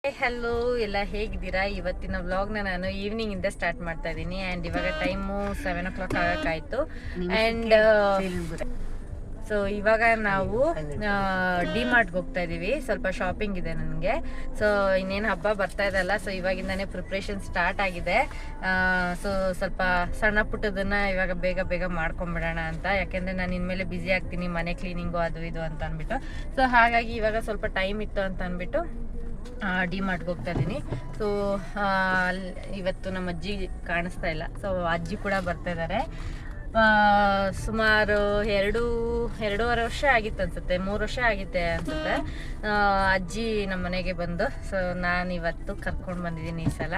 Hello ಎಲ್ಲ ಹೇಗಿದ್ದೀರಾ? ಇವತ್ತಿನ ವ್ಲಾಗ್ನ ನಾನು ಈವ್ನಿಂಗ್ ಇಂದ ಸ್ಟಾರ್ಟ್ ಮಾಡ್ತಾ ಇದ್ದೀನಿ. ಆ್ಯಂಡ್ ಇವಾಗ ಟೈಮು 7 o'clock ಆಗಕ್ಕಾಯ್ತು. ಆ್ಯಂಡ್ ಸೊ ಇವಾಗ ನಾವು ಡಿ ಮಾರ್ಟ್ಗೆ ಹೋಗ್ತಾ ಇದ್ದೀವಿ. ಸ್ವಲ್ಪ ಶಾಪಿಂಗ್ ಇದೆ ನನಗೆ. ಸೊ ಇನ್ನೇನು ಹಬ್ಬ ಬರ್ತಾ ಇದೆಲ್ಲ, ಸೊ ಇವಾಗಿಂದಾನೇ ಪ್ರಿಪ್ರೇಷನ್ ಸ್ಟಾರ್ಟ್ ಆಗಿದೆ. ಸೊ ಸ್ವಲ್ಪ ಸಣ್ಣ ಪುಟ್ಟದನ್ನ ಇವಾಗ ಬೇಗ ಬೇಗ ಮಾಡ್ಕೊಂಬಿಡೋಣ ಅಂತ, ಯಾಕೆಂದರೆ ನಾನು ಇನ್ಮೇಲೆ ಬ್ಯುಸಿ ಆಗ್ತೀನಿ, ಮನೆ ಕ್ಲೀನಿಂಗು ಅದು ಇದು ಅಂತ ಅಂದ್ಬಿಟ್ಟು. ಸೊ ಹಾಗಾಗಿ ಇವಾಗ ಸ್ವಲ್ಪ ಟೈಮ್ ಇತ್ತು ಅಂತ ಅಂದ್ಬಿಟ್ಟು ಡಿ ಮಾರ್ಟ್ಗೆ ಹೋಗ್ತಾ ಇದ್ದೀನಿ. ಸೊ ಇವತ್ತು ನಮ್ಮ ಅಜ್ಜಿ ಕಾಣಿಸ್ತಾ ಇಲ್ಲ, ಸೊ ಅಜ್ಜಿ ಕೂಡ ಬರ್ತಾ ಇದ್ದಾರೆ. ಸುಮಾರು ಎರಡೂವರೆ ವರ್ಷ ಆಗಿತ್ತು ಅನ್ಸುತ್ತೆ, 3 ವರ್ಷ ಆಗಿತ್ತೆ ಅನ್ಸುತ್ತೆ ಅಜ್ಜಿ ನಮ್ಮ ಮನೆಗೆ ಬಂದು. ಸೊ ನಾನು ಇವತ್ತು ಕರ್ಕೊಂಡು ಬಂದಿದ್ದೀನಿ ಈ ಸಲ.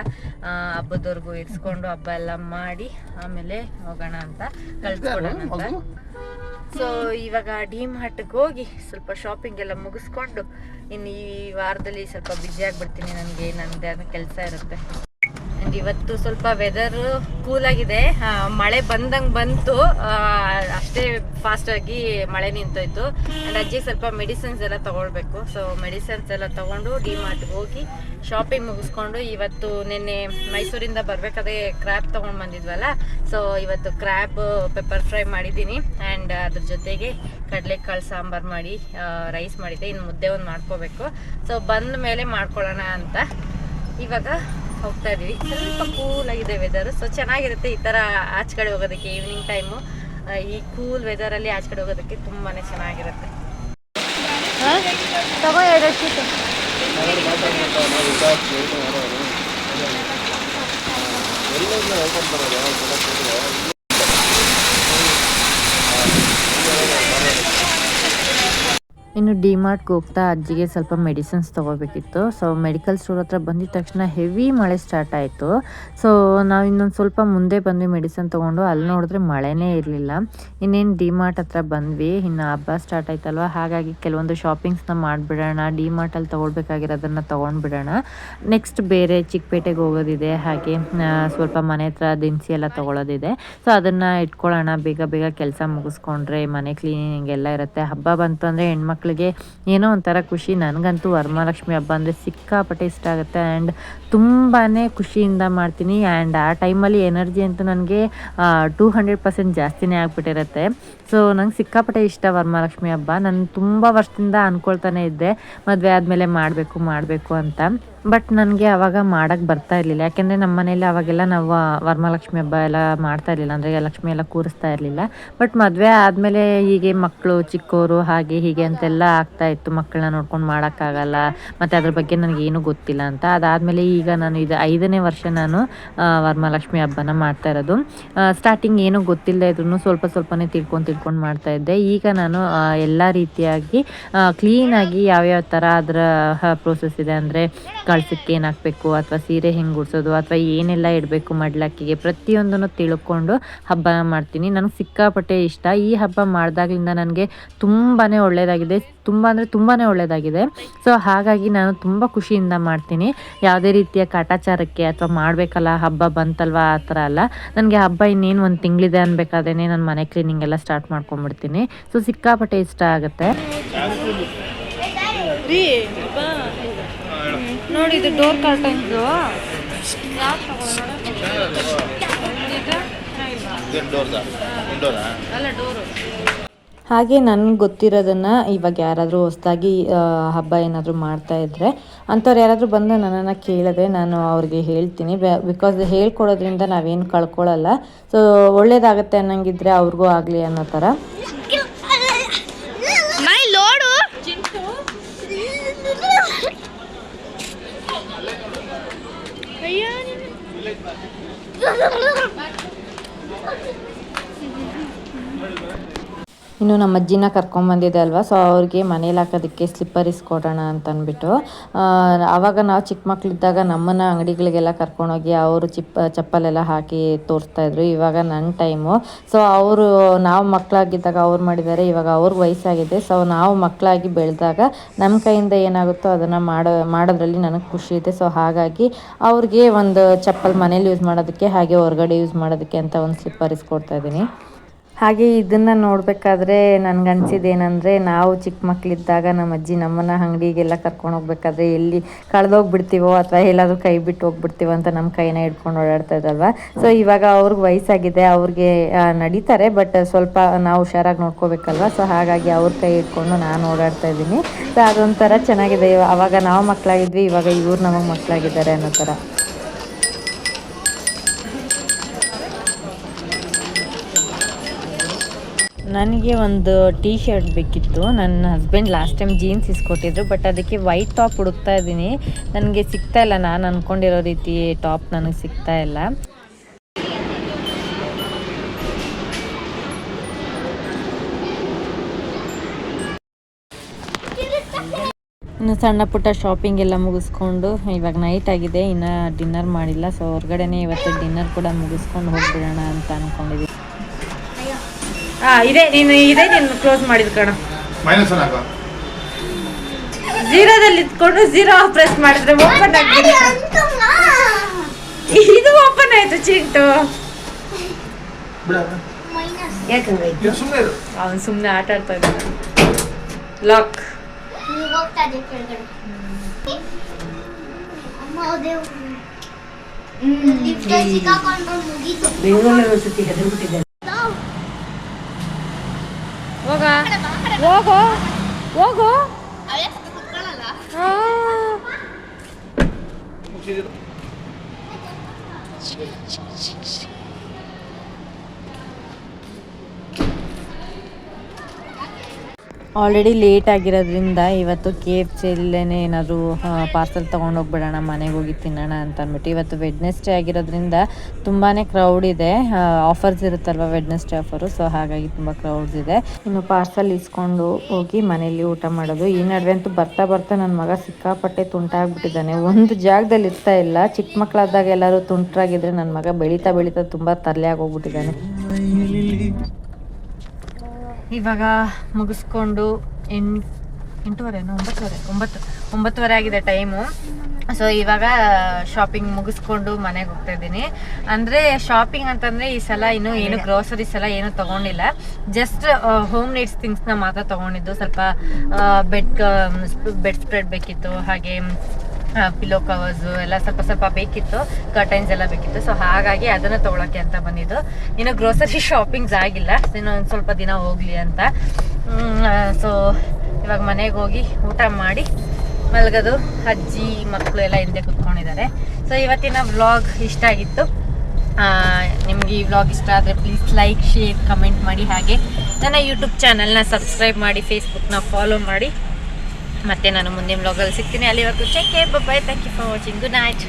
ಹಬ್ಬದವರೆಗೂ ಇರಿಸ್ಕೊಂಡು ಹಬ್ಬ ಎಲ್ಲ ಮಾಡಿ ಆಮೇಲೆ ಹೋಗೋಣ ಅಂತ, ಕಳ್ಸ್ಕೊಡೋಣ ಅಂತ. ಸೊ ಇವಾಗ ಡಿ ಮಾರ್ಟ್ಗೆ ಹೋಗಿ ಸ್ವಲ್ಪ ಶಾಪಿಂಗ್ ಎಲ್ಲ ಮುಗಿಸ್ಕೊಂಡು ಇನ್ನು ಈ ವಾರದಲ್ಲಿ ಸ್ವಲ್ಪ ಬ್ಯುಸಿ ಆಗಿಬಿಡ್ತೀನಿ. ನನಗೆ ನನ್ನದೇ ಕೆಲಸ ಇರುತ್ತೆ. ಆ್ಯಂಡ್ ಇವತ್ತು ಸ್ವಲ್ಪ ವೆದರ್ ಕೂಲ್ ಆಗಿದೆ. ಮಳೆ ಬಂದಂಗೆ ಬಂತು, ಅಷ್ಟೇ ಫಾಸ್ಟಾಗಿ ಮಳೆ ನಿಂತೋಯ್ತು. ಆ್ಯಂಡ್ ಅಜ್ಜಿಗೆ ಸ್ವಲ್ಪ ಮೆಡಿಸಿನ್ಸ್ ಎಲ್ಲ ತೊಗೊಳ್ಬೇಕು. ಸೊ ಮೆಡಿಸಿನ್ಸ್ ಎಲ್ಲ ತೊಗೊಂಡು ಡಿ ಮಾರ್ಟ್ಗೆ ಹೋಗಿ ಶಾಪಿಂಗ್ ಮುಗಿಸ್ಕೊಂಡು, ಇವತ್ತು ನಿನ್ನೆ ಮೈಸೂರಿಂದ ಬರಬೇಕಾದ್ರೆ ಕ್ರ್ಯಾಬ್ ತೊಗೊಂಡು ಬಂದಿದ್ವಲ್ಲ, ಸೊ ಇವತ್ತು ಕ್ರ್ಯಾಬ್ ಪೆಪ್ಪರ್ ಫ್ರೈ ಮಾಡಿದ್ದೀನಿ. ಆ್ಯಂಡ್ ಅದ್ರ ಜೊತೆಗೆ ಕಡಲೆಕಾಳು ಸಾಂಬಾರು ಮಾಡಿ ರೈಸ್ ಮಾಡಿದ್ದೆ. ಇನ್ನು ಮುದ್ದೆ ಒಂದು ಮಾಡ್ಕೋಬೇಕು. ಸೊ ಬಂದ ಮೇಲೆ ಮಾಡ್ಕೊಳ್ಳೋಣ ಅಂತ ಇವಾಗ ಹೋಗ್ತಾ ಇದೀವಿ. ಸ್ವಲ್ಪ ಕೂಲ್ ಆಗಿದೆ ವೆದರು, ಸೊ ಚೆನ್ನಾಗಿರುತ್ತೆ ಈ ಥರ ಆಚೆ ಕಡೆ ಹೋಗೋದಕ್ಕೆ. ಈವ್ನಿಂಗ್ ಟೈಮು ಈ ಕೂಲ್ ವೆದರಲ್ಲಿ ಆಚೆ ಕಡೆ ಹೋಗೋದಕ್ಕೆ ತುಂಬಾ ಚೆನ್ನಾಗಿರುತ್ತೆ. ತಗೋ 2 ಶೀಟು. ಇನ್ನು ಡಿ ಮಾರ್ಟ್ಗೆ ಹೋಗ್ತಾ ಅಜ್ಜಿಗೆ ಸ್ವಲ್ಪ ಮೆಡಿಸಿನ್ಸ್ ತೊಗೋಬೇಕಿತ್ತು. ಸೊ ಮೆಡಿಕಲ್ ಸ್ಟೋರ್ ಹತ್ರ ಬಂದಿದ ತಕ್ಷಣ ಹೆವಿ ಮಳೆ ಸ್ಟಾರ್ಟ್ ಆಯಿತು. ಸೊ ನಾವು ಇನ್ನೊಂದು ಸ್ವಲ್ಪ ಮುಂದೆ ಬಂದ್ವಿ ಮೆಡಿಸಿನ್ ತೊಗೊಂಡು. ಅಲ್ಲಿ ನೋಡಿದ್ರೆ ಮಳೆನೇ ಇರಲಿಲ್ಲ. ಇನ್ನೇನು ಡಿ ಮಾರ್ಟ್ ಹತ್ರ ಬಂದ್ವಿ. ಇನ್ನು ಹಬ್ಬ ಸ್ಟಾರ್ಟ್ ಆಯ್ತಲ್ವ, ಹಾಗಾಗಿ ಕೆಲವೊಂದು ಶಾಪಿಂಗ್ಸ್ನ ಮಾಡಿಬಿಡೋಣ, ಡಿ ಮಾರ್ಟಲ್ಲಿ ತೊಗೊಳ್ಬೇಕಾಗಿರೋದನ್ನು ತೊಗೊಂಡ್ಬಿಡೋಣ. ನೆಕ್ಸ್ಟ್ ಬೇರೆ ಚಿಕ್ಕಪೇಟೆಗೆ ಹೋಗೋದಿದೆ, ಹಾಗೆ ಸ್ವಲ್ಪ ಮನೆ ಹತ್ರ ದಿನಸಿ ಎಲ್ಲ ತೊಗೊಳೋದಿದೆ. ಸೊ ಅದನ್ನು ಇಟ್ಕೊಳ್ಳೋಣ, ಬೇಗ ಬೇಗ ಕೆಲಸ ಮುಗಿಸ್ಕೊಂಡ್ರೆ ಮನೆ ಕ್ಲೀನಿಂಗ್ ಎಲ್ಲ ಇರುತ್ತೆ. ಹಬ್ಬ ಬಂತು ಅಂದರೆ ಹೆಣ್ಮಕ್ಳಿಗೆ ಏನೋ ಒಂಥರ ಖುಷಿ. ನನಗಂತೂ ವರಮಹಾಲಕ್ಷ್ಮಿ ಹಬ್ಬ ಅಂದರೆ ಸಿಕ್ಕಾಪಟ್ಟೆ ಇಷ್ಟ ಆಗುತ್ತೆ. ಆ್ಯಂಡ್ ತುಂಬಾ ಖುಷಿಯಿಂದ ಮಾಡ್ತೀನಿ. ಆ್ಯಂಡ್ ಆ ಟೈಮಲ್ಲಿ ಎನರ್ಜಿ ಅಂತೂ ನನಗೆ 200% ಜಾಸ್ತಿನೇ ಆಗಿಬಿಟ್ಟಿರುತ್ತೆ. ಸೊ ನಂಗೆ ಸಿಕ್ಕಾಪಟ್ಟೆ ಇಷ್ಟ ವರಮಹಾಲಕ್ಷ್ಮಿ ಹಬ್ಬ. ನಾನು ತುಂಬ ವರ್ಷದಿಂದ ಅಂದ್ಕೊಳ್ತಾನೆ ಇದ್ದೆ ಮದುವೆ ಆದಮೇಲೆ ಮಾಡಬೇಕು ಅಂತ. ಬಟ್ ನನಗೆ ಆವಾಗ ಮಾಡೋಕ್ಕೆ ಬರ್ತಾ ಇರಲಿಲ್ಲ, ಯಾಕೆಂದರೆ ನಮ್ಮ ಮನೇಲಿ ಅವಾಗೆಲ್ಲ ನಾವು ವರಮಹಾಲಕ್ಷ್ಮಿ ಹಬ್ಬ ಎಲ್ಲ ಮಾಡ್ತಾ ಇರಲಿಲ್ಲ, ಅಂದರೆ ಲಕ್ಷ್ಮಿ ಎಲ್ಲ ಕೂರಿಸ್ತಾ ಇರಲಿಲ್ಲ. ಬಟ್ ಮದುವೆ ಆದಮೇಲೆ ಹೀಗೆ ಮಕ್ಕಳು ಚಿಕ್ಕವರು ಹಾಗೆ ಹೀಗೆ ಅಂತೆಲ್ಲ ಆಗ್ತಾಯಿತ್ತು. ಮಕ್ಕಳನ್ನ ನೋಡ್ಕೊಂಡು ಮಾಡೋಕ್ಕಾಗಲ್ಲ, ಮತ್ತು ಅದ್ರ ಬಗ್ಗೆ ನನಗೇನು ಗೊತ್ತಿಲ್ಲ ಅಂತ. ಅದಾದಮೇಲೆ ಈಗ ನಾನು ಇದು 5ನೇ ವರ್ಷ ನಾನು ವರಮಹಾಲಕ್ಷ್ಮಿ ಹಬ್ಬನ ಮಾಡ್ತಾ ಇರೋದು. ಸ್ಟಾರ್ಟಿಂಗ್ ಏನೂ ಗೊತ್ತಿಲ್ಲದೆ ಇದ್ರೂ ಸ್ವಲ್ಪನೇ ತಿಳ್ಕೊಂಡು ಮಾಡ್ತಾಯಿದ್ದೆ. ಈಗ ನಾನು ಎಲ್ಲ ರೀತಿಯಾಗಿ ಕ್ಲೀನಾಗಿ ಯಾವ್ಯಾವ ಥರ ಅದರ ಪ್ರೋಸೆಸ್ ಇದೆ, ಅಂದರೆ ಕಳ್ಸಕ್ಕೆ ಏನು ಹಾಕಬೇಕು, ಅಥವಾ ಸೀರೆ ಹೆಂಗೆ ಉಡ್ಸೋದು, ಅಥವಾ ಏನೆಲ್ಲ ಇಡಬೇಕು ಮಡ್ಲಕ್ಕಿಗೆ, ಪ್ರತಿಯೊಂದನ್ನು ತಿಳ್ಕೊಂಡು ಹಬ್ಬನ ಮಾಡ್ತೀನಿ. ನನಗೆ ಸಿಕ್ಕಾಪಟ್ಟೆ ಇಷ್ಟ. ಈ ಹಬ್ಬ ಮಾಡಿದಾಗಲಿಂದ ನನಗೆ ತುಂಬಾ ಒಳ್ಳೆಯದಾಗಿದೆ, ತುಂಬಾ ಒಳ್ಳೆಯದಾಗಿದೆ. ಸೊ ಹಾಗಾಗಿ ನಾನು ತುಂಬ ಖುಷಿಯಿಂದ ಮಾಡ್ತೀನಿ. ಯಾವುದೇ ರೀತಿಯ ಕಾಟಾಚಾರಕ್ಕೆ ಅಥವಾ ಮಾಡಬೇಕಲ್ಲ ಹಬ್ಬ ಬಂತಲ್ವ ಆ ಥರ ಅಲ್ಲ. ನನಗೆ ಹಬ್ಬ ಇನ್ನೇನು 1 ತಿಂಗಳಿದೆ ಅನ್ಬೇಕಾದ್ರೆ ನಾನು ಮನೆ ಕ್ಲೀನಿಂಗ್ ಎಲ್ಲ ಸ್ಟಾರ್ಟ್ ಮಾಡ್ಕೊಂಡ್ಬಿಡ್ತೀನಿ. ಸೊ ಸಿಕ್ಕಾಪಟ್ಟೆ ಇಷ್ಟ ಆಗುತ್ತೆ. ನೋಡಿ ಇದು ಡೋರ್ ಕರ್ಟನ್ಸು ಅಲ್ಲ ಡೋರು. ಹಾಗೆ ನನಗೆ ಗೊತ್ತಿರೋದನ್ನು ಇವಾಗ ಯಾರಾದರೂ ಹೊಸದಾಗಿ ಹಬ್ಬ ಏನಾದರೂ ಮಾಡ್ತಾಯಿದ್ರೆ ಅಂಥವ್ರು ಯಾರಾದರೂ ಬಂದು ನನ್ನನ್ನು ಕೇಳಿದ್ರೆ ನಾನು ಅವ್ರಿಗೆ ಹೇಳ್ತೀನಿ. ಬಿಕಾಸ್ ಹೇಳ್ಕೊಡೋದ್ರಿಂದ ನಾವೇನು ಕಳ್ಕೊಳ್ಳಲ್ಲ. ಸೊ ಒಳ್ಳೇದಾಗತ್ತೆ ಅನ್ನಂಗಿದ್ರೆ ಅವ್ರಿಗೂ ಆಗಲಿ ಅನ್ನೋ ಥರ. ಇನ್ನು ನಮ್ಮ ಅಜ್ಜಿನ ಕರ್ಕೊಂಬಂದಿದೆ ಅಲ್ವಾ, ಸೊ ಅವ್ರಿಗೆ ಮನೇಲಿ ಹಾಕೋದಕ್ಕೆ ಸ್ಲಿಪ್ಪರ್ ಇಸ್ಕೊಡೋಣ ಅಂತ ಅಂದ್ಬಿಟ್ಟು. ಆವಾಗ ನಾವು ಚಿಕ್ಕ ಮಕ್ಕಳಿದ್ದಾಗ ನಮ್ಮನ್ನು ಅಂಗಡಿಗಳಿಗೆಲ್ಲ ಕರ್ಕೊಂಡೋಗಿ ಅವರು ಚಪ್ಪಲೆಲ್ಲ ಹಾಕಿ ತೋರಿಸ್ತಾಯಿದ್ರು. ಇವಾಗ ನನ್ನ ಟೈಮು. ಸೊ ನಾವು ಮಕ್ಕಳಾಗಿದ್ದಾಗ ಅವ್ರು ಮಾಡಿದ್ದಾರೆ, ಇವಾಗ ಅವ್ರಿಗೆ ವಯಸ್ಸಾಗಿದೆ. ಸೊ ನಾವು ಮಕ್ಕಳಾಗಿ ಬೆಳೆದಾಗ ನಮ್ಮ ಕೈಯಿಂದ ಏನಾಗುತ್ತೋ ಅದನ್ನು ಮಾಡೋದ್ರಲ್ಲಿ ನನಗೆ ಖುಷಿ ಇದೆ. ಸೊ ಹಾಗಾಗಿ ಅವ್ರಿಗೆ ಒಂದು ಚಪ್ಪಲ್ ಮನೇಲಿ ಯೂಸ್ ಮಾಡೋದಕ್ಕೆ, ಹಾಗೆ ಹೊರಗಡೆ ಯೂಸ್ ಮಾಡೋದಕ್ಕೆ ಅಂತ ಒಂದು ಸ್ಲಿಪ್ಪರ್ ಇಸ್ಕೊಡ್ತಾ ಇದ್ದೀನಿ. ಹಾಗೆ ಇದನ್ನು ನೋಡಬೇಕಾದ್ರೆ ನನಗನ್ಸಿದ್ದೇನೆಂದರೆ ನಾವು ಚಿಕ್ಕ ಮಕ್ಕಳಿದ್ದಾಗ ನಮ್ಮ ಅಜ್ಜಿ ನಮ್ಮನ್ನು ಅಂಗಡಿಗೆಲ್ಲ ಕರ್ಕೊಂಡು ಹೋಗ್ಬೇಕಾದ್ರೆ ಎಲ್ಲಿ ಕಳೆದೋಗ್ಬಿಡ್ತೀವೋ ಅಥವಾ ಎಲ್ಲಾದರೂ ಕೈ ಬಿಟ್ಟು ಹೋಗ್ಬಿಡ್ತೀವೋ ಅಂತ ನಮ್ಮ ಕೈನ ಹಿಡ್ಕೊಂಡು ಓಡಾಡ್ತಾ ಇದ್ದಲ್ವ. ಸೊ ಇವಾಗ ಅವ್ರಿಗೆ ವಯಸ್ಸಾಗಿದೆ, ಅವ್ರಿಗೆ ನಡೀತಾರೆ, ಬಟ್ ಸ್ವಲ್ಪ ನಾವು ಹುಷಾರಾಗಿ ನೋಡ್ಕೋಬೇಕಲ್ವ. ಸೊ ಹಾಗಾಗಿ ಅವ್ರ ಕೈ ಹಿಡ್ಕೊಂಡು ನಾನು ಓಡಾಡ್ತಾ ಇದ್ದೀನಿ. ಸೊ ಅದೊಂಥರ ಚೆನ್ನಾಗಿದೆ. ಆವಾಗ ನಾವು ಮಕ್ಕಳಾಗಿದ್ವಿ, ಇವಾಗ ಇವ್ರು ನಮಗೆ ಮಕ್ಕಳಾಗಿದ್ದಾರೆ ಅನ್ನೋ ಥರ. ನನಗೆ ಒಂದು ಟೀ ಶರ್ಟ್ ಬೇಕಿತ್ತು. ನನ್ನ ಹಸ್ಬೆಂಡ್ ಲಾಸ್ಟ್ ಟೈಮ್ ಜೀನ್ಸ್ ಇಸ್ಕೊಟ್ಟಿದ್ರು, ಬಟ್ ಅದಕ್ಕೆ ವೈಟ್ ಟಾಪ್ ಹುಡುಕ್ತಾ ಇದ್ದೀನಿ. ನನಗೆ ಸಿಗ್ತಾ ಇಲ್ಲ, ನಾನು ಅಂದ್ಕೊಂಡಿರೋ ರೀತಿ ಟಾಪ್ ನನಗೆ ಸಿಗ್ತಾ ಇಲ್ಲ. ಇನ್ನು ಸಣ್ಣ ಪುಟ್ಟ ಶಾಪಿಂಗ್ ಎಲ್ಲ ಮುಗಿಸ್ಕೊಂಡು ಇವಾಗ ನೈಟ್ ಆಗಿದೆ, ಇನ್ನು ಡಿನ್ನರ್ ಮಾಡಿಲ್ಲ. ಸೊ ಹೊರಗಡೆನೇ ಇವತ್ತು ಡಿನ್ನರ್ ಕೂಡ ಮುಗಿಸ್ಕೊಂಡು ಹೋಗ್ಬಿಡೋಣ ಅಂತ ಅಂದ್ಕೊಂಡಿದ್ದೀನಿ. ನೀನು ಕ್ಲೋಸ್ ಮಾಡಿದ ಕಣ, ಝೀರೋದಲ್ಲಿ ಇಟ್ಕೊಂಡು ಝೀರೋ ಪ್ರೆಸ್ ಮಾಡಿದ್ರೆ ಓಪನ್ ಆಗಿದೆ. ಇದು ಓಪನ್ ಆಯ್ತು ಚಿಂಟು. ಅವನು ಸುಮ್ಮನೆ ಆಟ ಆಡ್ತಾ ಇದ್ದಾನೆ. ಲಾಕ್ ಹೋಗೋ ಹೋಗೋ. ಆಲ್ರೆಡಿ ಲೇಟ್ ಆಗಿರೋದ್ರಿಂದ ಇವತ್ತು KFC ಅಲ್ಲೇ ಏನಾದರೂ ಪಾರ್ಸಲ್ ತೊಗೊಂಡೋಗ್ಬಿಡೋಣ, ಮನೆಗೆ ಹೋಗಿ ತಿನ್ನೋಣ ಅಂತ ಅಂದ್ಬಿಟ್ಟು. ಇವತ್ತು ವೆಡ್ನೆಸ್ಡೇ ಆಗಿರೋದ್ರಿಂದ ತುಂಬಾ ಕ್ರೌಡ್ ಇದೆ. ಆಫರ್ಸ್ ಇರುತ್ತಲ್ವ ವೆಡ್ನೆಸ್ಡೇ ಆಫರು, ಸೊ ಹಾಗಾಗಿ ತುಂಬ ಕ್ರೌಡ್ಸ್ ಇದೆ. ಇನ್ನು ಪಾರ್ಸಲ್ ಇಸ್ಕೊಂಡು ಹೋಗಿ ಮನೇಲಿ ಊಟ ಮಾಡೋದು. ಈ ನಡುವೆ ಅಂತೂ ಬರ್ತಾ ಬರ್ತಾ ನನ್ನ ಮಗ ಸಿಕ್ಕಾಪಟ್ಟೆ ತುಂಟಾಗ್ಬಿಟ್ಟಿದ್ದಾನೆ. ಒಂದು ಜಾಗದಲ್ಲಿ ಇರ್ತಾ ಇಲ್ಲ. ಚಿಕ್ಕ ಮಕ್ಕಳಾದಾಗ ಎಲ್ಲರೂ ತುಂಟ್ರಾಗಿದ್ರೆ ನನ್ನ ಮಗ ಬೆಳೀತಾ ಬೆಳೀತಾ ತುಂಬ ತರಲೆ ಆಗೋಗ್ಬಿಟ್ಟಿದ್ದಾನೆ. ಇವಾಗ ಮುಗಿಸ್ಕೊಂಡು 9:30 ಆಗಿದೆ ಟೈಮು. ಸೊ ಇವಾಗ ಶಾಪಿಂಗ್ ಮುಗಿಸ್ಕೊಂಡು ಮನೆಗೆ ಹೋಗ್ತಾ ಇದ್ದೀನಿ. ಅಂದರೆ ಶಾಪಿಂಗ್ ಅಂತಂದರೆ ಈ ಸಲ ಇನ್ನೂ ಏನು ಗ್ರೋಸರೀಸ್ ಎಲ್ಲ ಏನೂ ತೊಗೊಂಡಿಲ್ಲ. ಜಸ್ಟ್ ಹೋಮ್ ನೀಡ್ಸ್ ಥಿಂಗ್ಸ್ನ ಮಾತ್ರ ತೊಗೊಂಡಿದ್ದು. ಸ್ವಲ್ಪ ಬೆಡ್ ಸ್ಪ್ರೆಡ್ ಬೇಕಿತ್ತು, ಹಾಗೆ ಪಿಲೋ ಕವರ್ಸು ಎಲ್ಲ ಸ್ವಲ್ಪ ಬೇಕಿತ್ತು, ಕರ್ಟೈನ್ಸ್ ಎಲ್ಲ ಬೇಕಿತ್ತು. ಸೊ ಹಾಗಾಗಿ ಅದನ್ನು ತೊಗೊಳಕ್ಕೆ ಅಂತ ಬಂದಿದ್ದು. ಇನ್ನು ಗ್ರೋಸರಿ ಶಾಪಿಂಗ್ಸ್ ಆಗಿಲ್ಲ, ಇನ್ನು ಒಂದು ಸ್ವಲ್ಪ ದಿನ ಹೋಗಲಿ ಅಂತ. ಸೊ ಇವಾಗ ಮನೆಗೆ ಹೋಗಿ ಊಟ ಮಾಡಿ ಮಲಗೋದು. ಅಜ್ಜಿ ಮಕ್ಕಳು ಎಲ್ಲ ಹಿಂದೆ ಕೂತ್ಕೊಂಡಿದ್ದಾರೆ. ಸೊ ಇವತ್ತಿನ ವ್ಲಾಗ್ ಇಷ್ಟ ಆಗಿತ್ತು. ನಿಮಗೆ ಈ ವ್ಲಾಗ್ ಇಷ್ಟ ಆದರೆ ಪ್ಲೀಸ್ ಲೈಕ್, ಶೇರ್, ಕಮೆಂಟ್ ಮಾಡಿ. ಹಾಗೆ ನನ್ನ ಯೂಟ್ಯೂಬ್ ಚಾನಲ್ನ ಸಬ್ಸ್ಕ್ರೈಬ್ ಮಾಡಿ, ಫೇಸ್ಬುಕ್ನ ಫಾಲೋ ಮಾಡಿ. ಮತ್ತೆ ನಾನು ಮುಂದಿನ ವ್ಲಾಗಲ್ಲಿ ಸಿಗ್ತೀನಿ. ಅಲ್ಲಿವರೆಗೂ take care, bye bye, thank you for watching, good night.